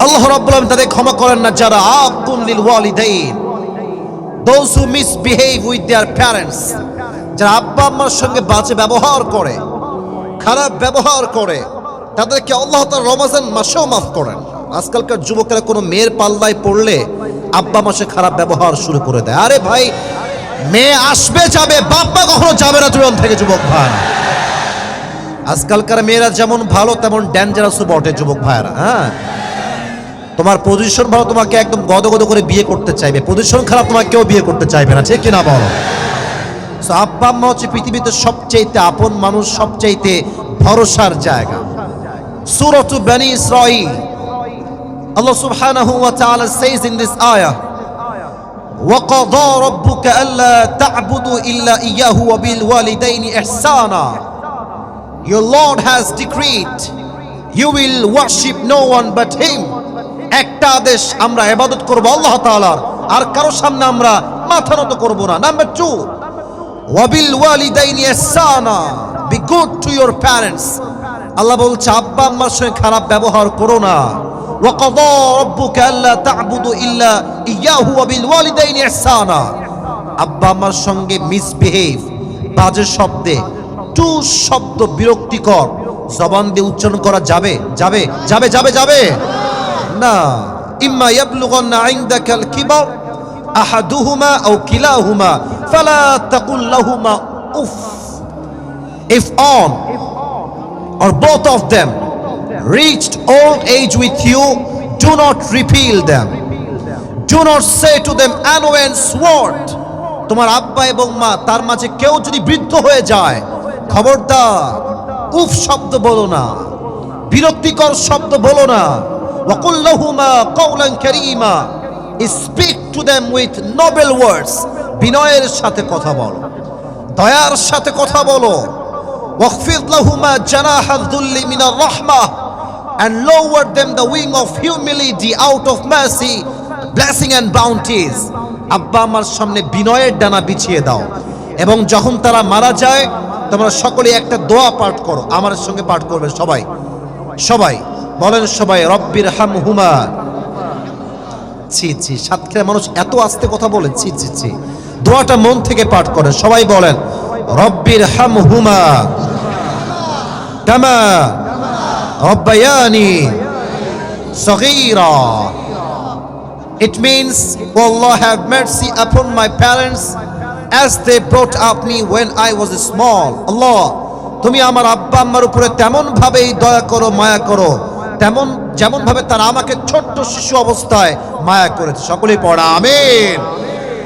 আল্লাহ রাব্বুল আলামিন তাদের ক্ষমা করেন না যারা আকুন লিল ওয়ালিদাইন, those who misbehave with their parents, যারা আব্বা আম্মার সঙ্গে বাজে ব্যবহার করে, খারাপ ব্যবহার করে, তাদেরকে আল্লাহ তাআলা রমজান মাসেও মাফ করেন। আজকালকার যুবকেরা কোনো মেয়ের পাল্লায় পড়লে আব্বা মাসে খারাপ ব্যবহার শুরু করে দেয়। আরে ভাই, মেয়ে আসবে যাবে, বাপ্পা কখনো যাবে না জীবন থেকে যুবক ভাই। আজকালকার মেয়েরা যেমন ভালো তেমন ডেঞ্জারাসও বটে যুবক ভাইরা। হ্যাঁ, তোমার পজিশন ভালো, তোমাকে একদম গদগদ করে বিয়ে করতে চাইবে, পজিশন খারাপ তোমাকে কেউ বিয়ে করতে চাইবে না, ঠিক কিনা বলো? সো আব্বা আম্মা হচ্ছে পৃথিবীতে সবচাইতে আপন মানুষ, সবচাইতে ভরসার জায়গা। সূরাতু বনী Israel, Allah subhanahu wa ta'ala says in this ayah, وَقَضَى رَبُّكَ أَلَّا تَعْبُدُوا إِلَّا إِيَّاهُ وَبِالْوَالِدَيْنِ إِحْسَانًا. Your Lord has decreed you will worship no one but him. একটা আদেশ, আমরা ইবাদত করব আল্লাহ তাআলার, আর কারো সামনে আমরা মাথা নত করব না। Number 2, وَبِالْوَالِدَيْنِ إِحْسَانًا, be good to your parents. আল্লাহ বলছে আব্বা আম্মার সঙ্গে খারাপ ব্যবহার করো না। وَقَضَى رَبُّكَ أَلَّا تَعْبُدُوا إِلَّا إِيَّاهُ وَبِالْوَالِدَيْنِ إِحْسَانًا। আব্বা আম্মার সঙ্গে মিসবিহেভ, বাজে শব্দে, টু শব্দ বিরক্তিকর জবান দিয়ে উচ্চারণ করা যাবে যাবে যাবে যাবে যাবে না। ইম্মা ইয়াবলুগান্না ইনদাকাল কিবার আহাদুহুমা আও কিলাহুমা ফালা তাকুল লাহুমা উফ। If on or both of them reached old age with you, do not repel them. Do not say to them annoyance word. তোমার আব্বা এবং মা তার মাঝে কেউ যদি বৃদ্ধ হয়ে যায়, খবরদার উফ শব্দ বলো না, বিরক্তিকর শব্দ বলো না। ওয়াকুল লাহুমা কাওলান কারীমা, speak to them with noble words, বিনয়ের সাথে কথা বলো, দয়ার সাথে কথা বলো। ওয়াখফিদ লাহুমা জানাহাদ যুল্লি মিনার রাহমাহ, and lower them the wing of humility out of mercy, blessing and bounties. আব্বা আমার সামনে বিনয়ের ডানা বিছিয়ে দাও। এবং যখন তারা মারা যায় তোমরা সকলে একটা দোয়া পাঠ করো, আমার সঙ্গে পাঠ করবে সবাই, সবাই বলেন সবাই, রব্বির হামহুমা। ছি ছি, সাতক্ষীরা মানুষ এত আস্তে কথা বলে, ছি ছি ছি। দোয়াটা মন থেকে পাঠ করেন সবাই, বলেন রব্বির হামহুমা কামা রব্বায়ানি সগীরা। It means, oh Allah, have mercy upon my parents as they brought up me when I was small. Allah, তুমি আমার আব্বা আম্মার উপরে তেমন ভাবেই দয়া করো, মায়া করো, তেমন যেমন ভাবে তারা আমাকে ছোট্ট শিশু অবস্থায় মায়া করেছে। সকলেই পড়া আমিন।